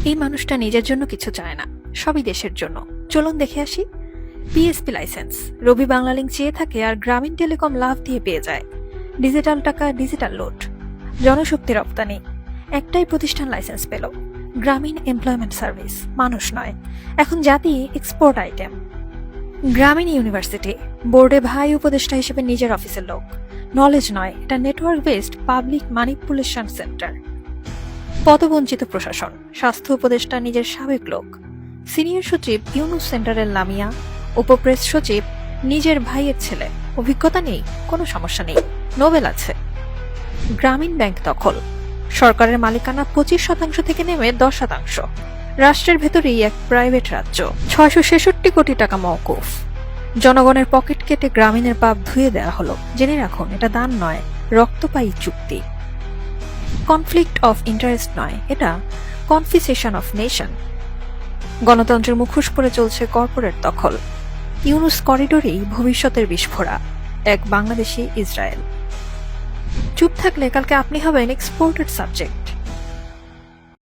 এই মানুষটা নিজের জন্য কিছু চায় না, সবই দেশের জন্য। চলুন দেখে আসি। পিএসপি লাইসেন্স, রবি বাংলালিংক চেয়ে থাকে আর গ্রামীণ টেলিকম লাভ দিয়ে পেয়ে যায়। ডিজিটাল টাকা, ডিজিটাল লোড, জনশক্তি রপ্তানি। একটাই প্রতিষ্ঠান লাইসেন্স পেল, গ্রামীণ এমপ্লয়মেন্ট সার্ভিস। মানুষ নয়, এখন জাতি এক্সপোর্ট আইটেম। গ্রামীণ ইউনিভার্সিটি, বোর্ডে ভাই উপদেষ্টা হিসেবে নিজের অফিসের লোক। নলেজ নয়, এটা network based public manipulation centre. পদবঞ্চিত প্রশাসন, স্বাস্থ্য উপদেষ্টা নিজের সাবেক লোক। সিনিয়র সচিব ইউনুস সেন্টারের লামিয়া, উপপ্রেস সচিব নিজের ভাইয়ের ছেলে। অভিজ্ঞতা নেই, কোনো সমস্যা নেই, নোবেল আছে। গ্রামীণ ব্যাংক দখল, সরকারের মালিকানা 25% থেকে নেমে 10%। রাষ্ট্রের ভেতরেই এক প্রাইভেট রাজ্য। 666 কোটি টাকা মওকুফ। জনগণের পকেট কেটে গ্রামীণের পাপ ধুয়ে দেওয়া হলো। জেনে রাখুন, এটা দান নয়, রক্তপায়ী চুক্তি। কনফ্লিক্ট অফ ইন্টারেস্ট নয়, এটা কনফিসেশন অফ নেশন। গণতন্ত্রের মুখোশ পরে চলছে কর্পোরেট দখল। ইউনুস করিডোরেই ভবিষ্যতের বিস্ফোরা, এক বাংলাদেশি ইসরায়েল। চুপ থাকলে কালকে আপনি হবেন এক্সপোর্টেড সাবজেক্ট।